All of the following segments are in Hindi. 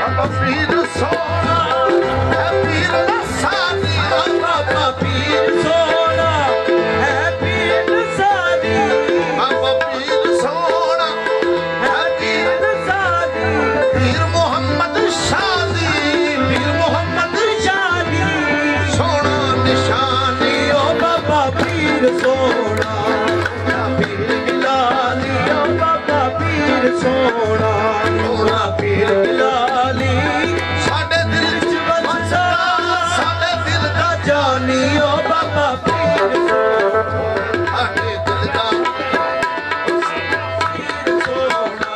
बाबा पीर सोना है पीर सानी बाबा पीर सोना है पीर सानी बाबा पीर सोना है पीर सानी पीर मोहम्मद शादी पीर मोहम्मद शादी सोना निशानी ओ बाबा पीर सोना पीर गिलानी ओ बाबा पीर सोना सोना पीर गिलानी साडे दिल च बसा साडे दिल दा जानी ओ बाबा पीर साडे दिल दा पीर सोना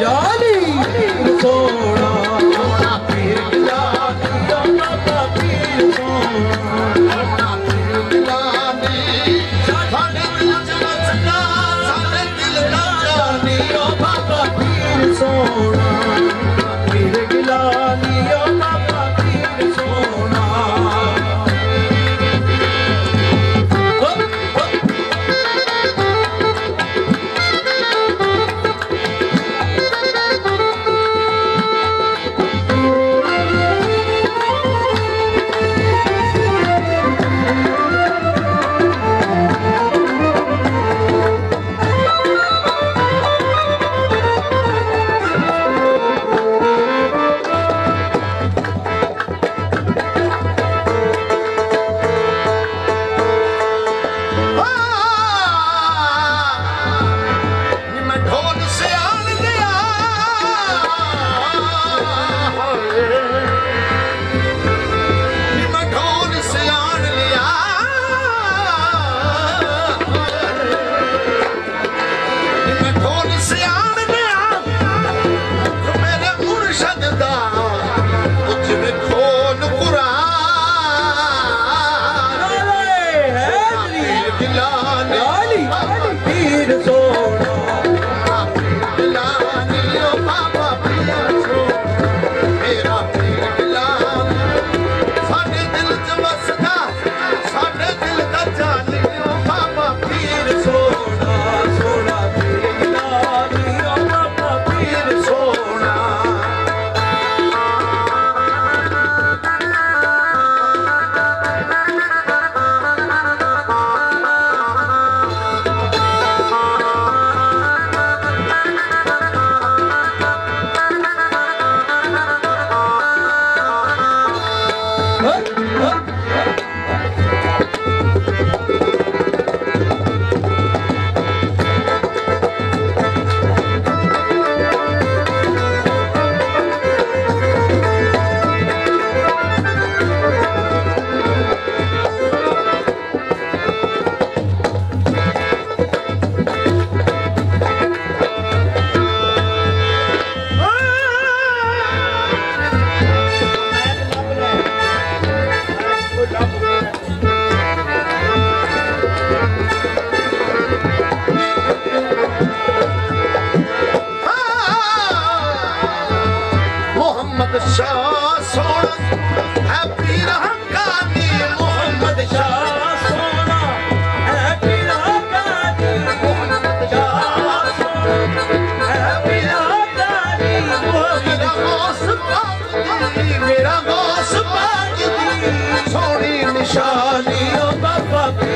यानी सोना सोना पीर गिलानी ओ बाबा पीर सोना पीर गिलानी साडे दिल च वसदा साडे दिल दा जानी ओ बाबा पीर सोना पीर गिलानी ओ बाबा पीर सोना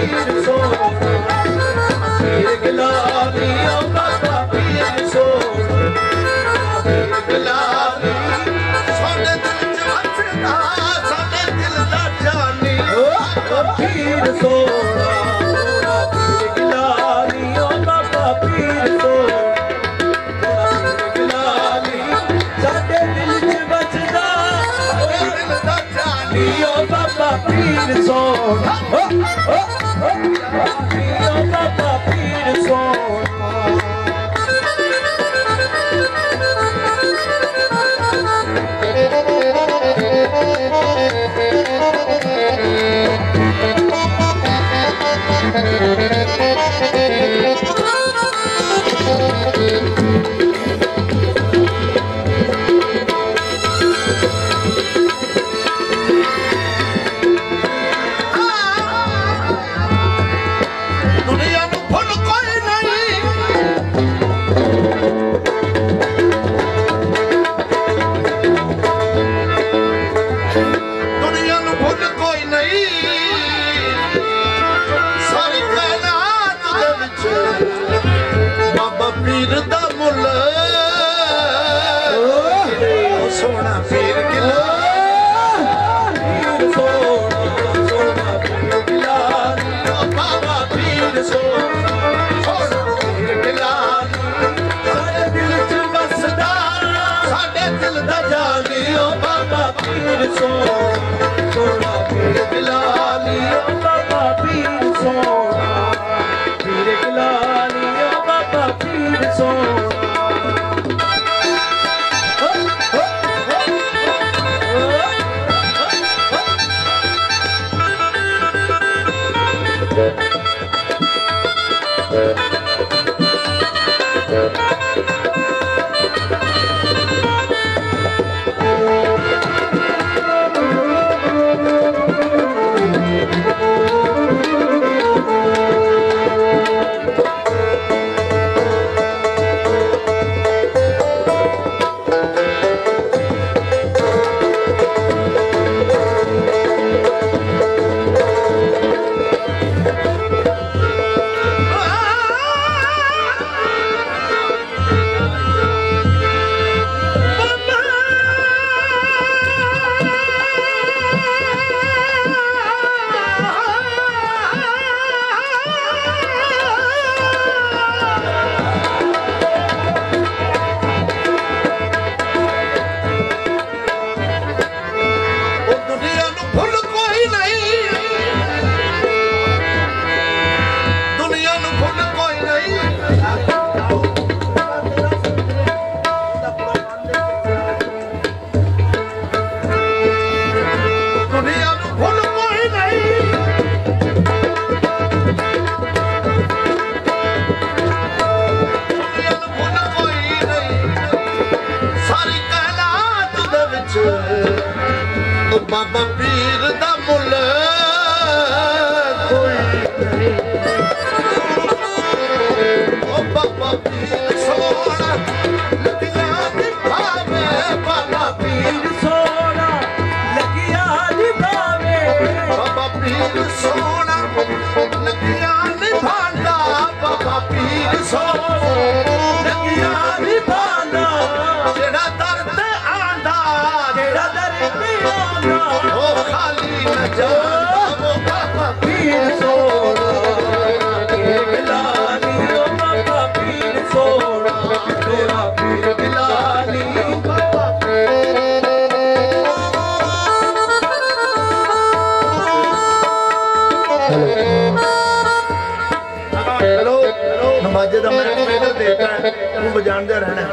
पीर सोना पीर गिलानी ओ बाबा पीर सोना पीर गिलानी साडे दिल च वसदा साडे दिल दा जानी ओ पीर सोना पीर गिलानी ओ बाबा पीर सोना पीर गिलानी साडे दिल च वसदा दिल दा जानी ओ बाबा पीर सोना ओ बाबा पीर सोना पीर दा मुल सोना पीर गिलानी सोना पीर गिलानी बाबा पीर सोना पीर गिलानी साडे दिल च वसदा साडे दिल दा जानी ओ बाबा पीर सोना पीर गिलानी ओ बाबा पीर सोना पीर गिलानी ओ बाबा पीर सोना बाबा पीर दा मुल कोई नहीं ओ बाबा पीर सोना लगिया दी भावे बाबा पीर सोना लगिया दी भावे बाबा पीर सोना लगिया दी भांडा बाबा पीर सोना लगिया दी भांडा जेड़ा दर्द आंदा जेड़ा दर्द ओ खाली न जा वो बाबा पीर सोना पीर गिलानी ओ बाबा पीर सोना तेरा पीर गिलानी बाबा हेलो नमाज़े दा मैं मेरे देखा है तू बजानदा रहना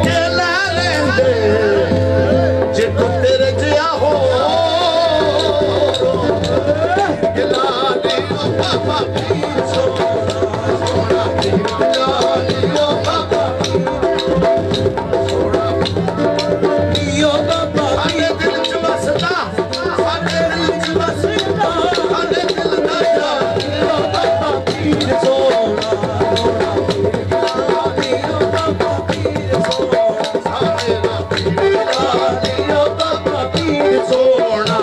के ला लेंदे जे तू तेरे जिया हो गिलानी ओ बाबा पीर सोना गिलानी ओ बाबा यो बाबा आले दिल च बसदा आले दिल च बसदा आले दिल दा यार ओ बाबा पीर सोना गिलानी ओ बाबा पीर सोना गिलानी ओ बाबा पीर सोना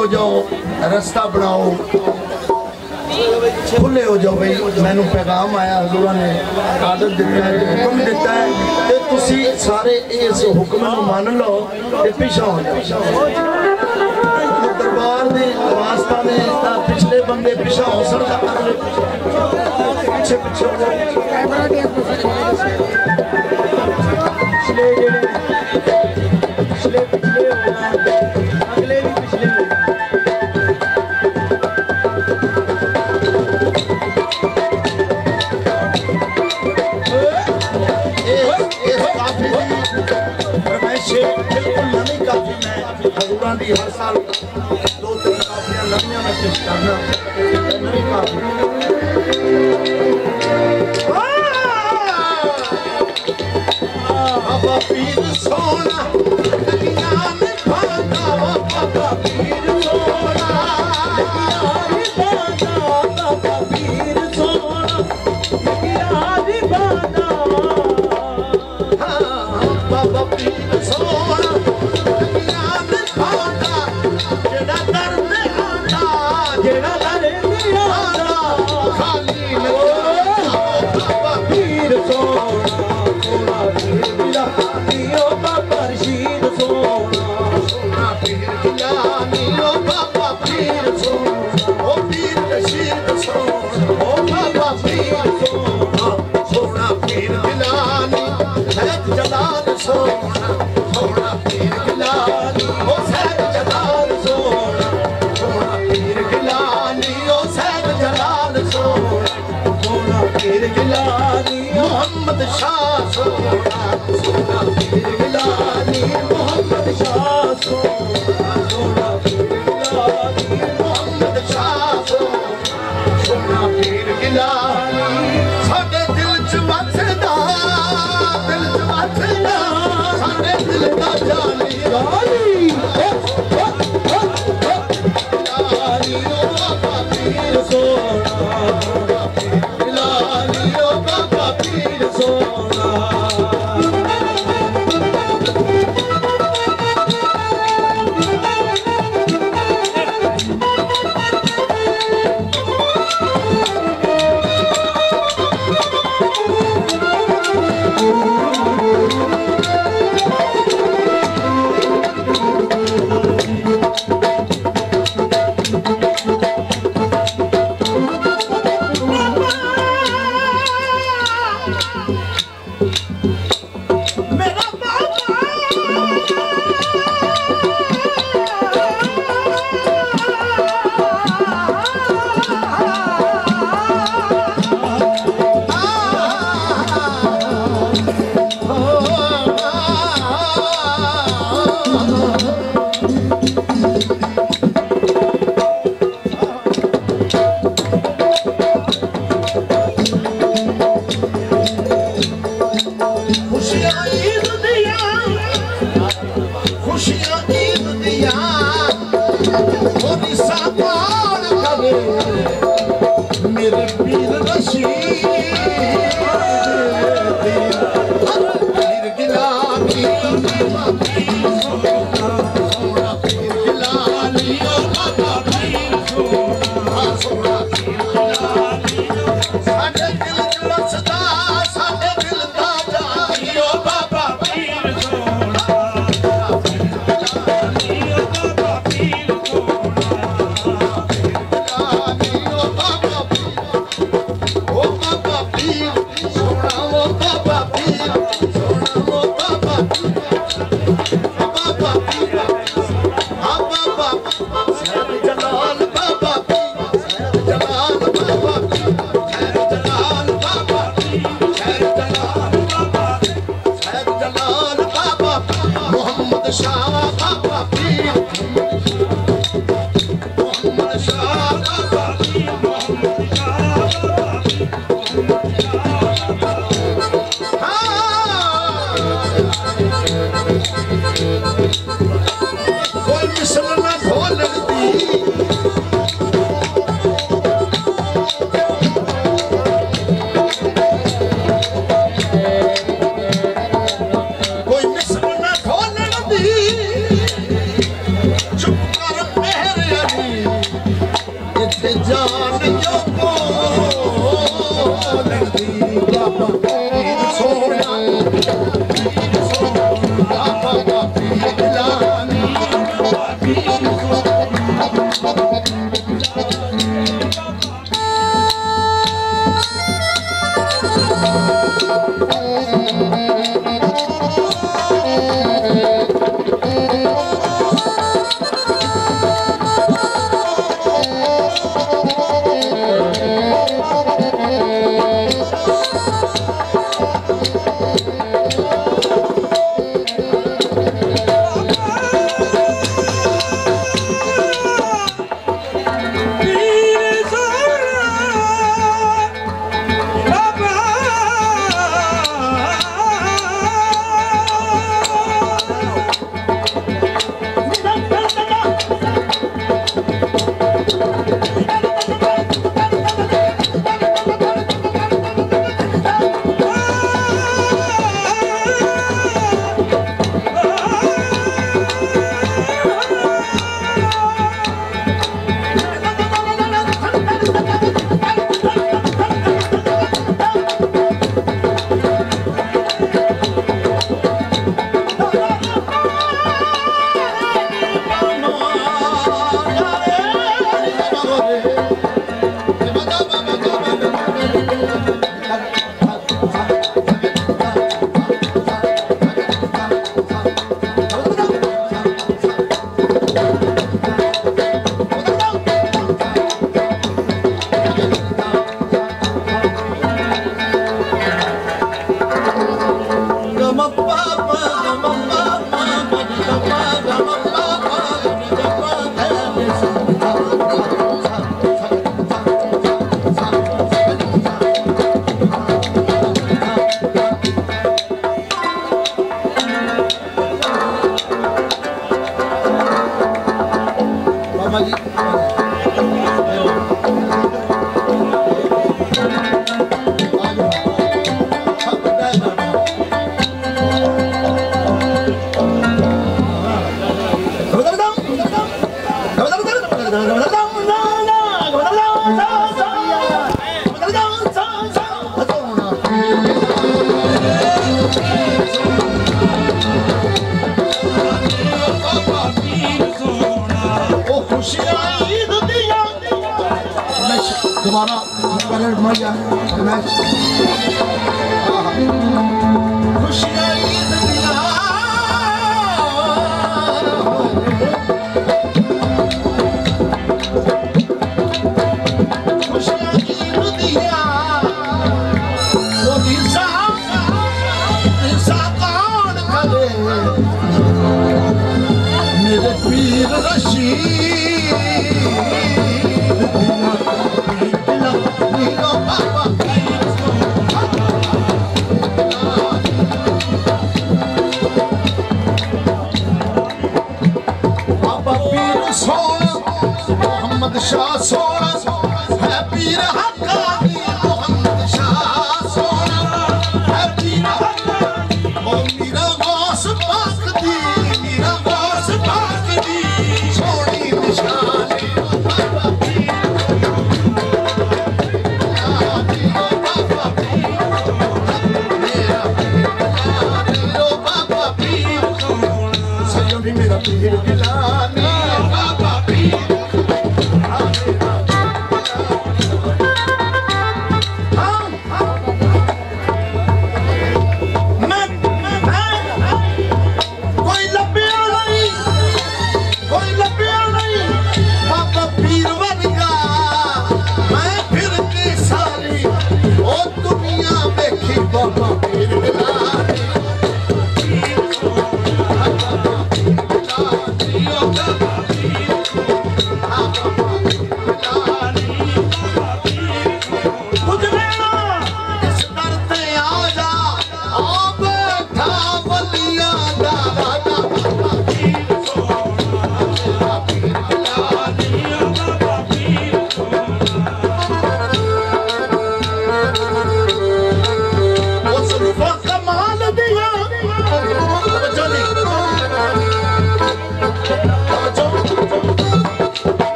रास्ता बनाओ खुले हो जाओ भाई मैनू पैगाम आया हजूर ने आदत दिता है हुक्म दिता है ते तुसी सारे इस हुक्म नूं मान लो ते पिछा हो जाओ दरबार दे वास्ता ने पिछले बंदे पिछा हो सकदा पीछे पीछे कैमरा देख पिछले पिछले होना अगले भी पिछले होना बिल्कुल नवी काफी मैं हजूरां दी हर साल 2-3 काफियां नवियां मैं पेश करना नवी काफी बाबा पीर सोना ज्ञान भागा बाबा पीर सोना ज्ञान भागा बाबा पीर सोना ज्ञान भागा बाबा पीर सोना ज्ञान भागा जेड़ा दर्द आंदा जेड़ा दर्द आंदा खाली बाबा पीर सोना मोहम्मद शाह सोना सोना पीर गिलानी मोहम्मद शाह सोना पीर गिलानी मोहम्मद शाह सोना पीर गिलानी साडे दिल च वसदा साडे दिल दा जानी गाली गिलानी ओ बाबा पीर सोना गिलानी ओ बाबा पीर सोना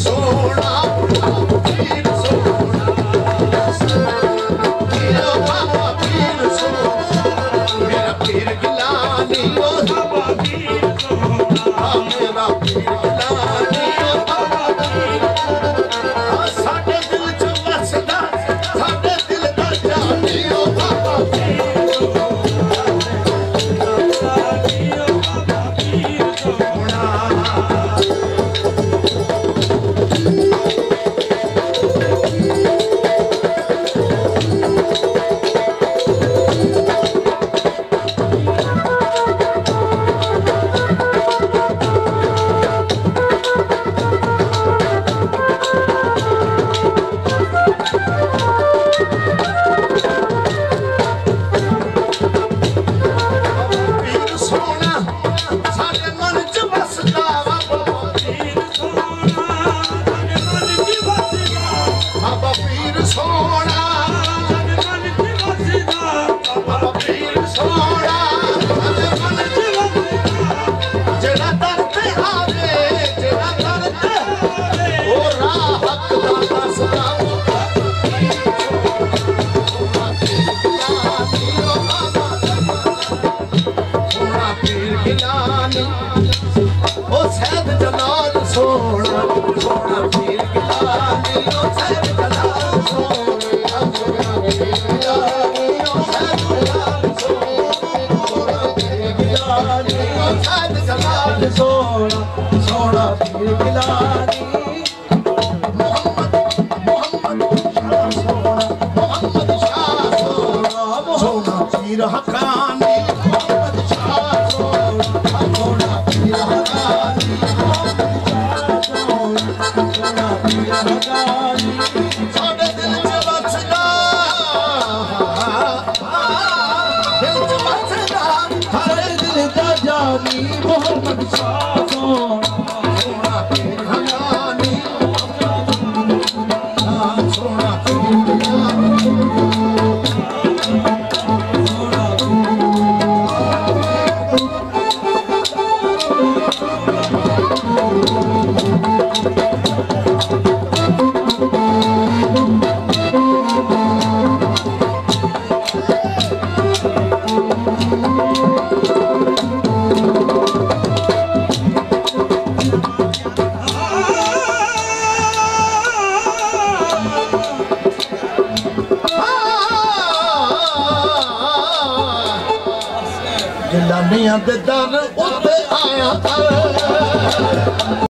सोना पीर सोना मेरा बाबा पीर सोना मेरा पीर गिलानी ओ बाबा पीर सोना मेरा पीर गिलानी ओ बाबा पीर साडे दिल च वसदा साडे दिल दा जानी ओ बाबा पीर सोना पीर गिलानी मोहम्मद शाह सोना पीर हकानी मोहम्मद शाह सोना पीर हकानी सोना पीर हकानी साडे दिल च वसदा दिल च वसदा साडे दिल दा जानी मोहम्मद शाह सोना पीर हकानी सोना पीर गिलानियां दे दर उत्ते आया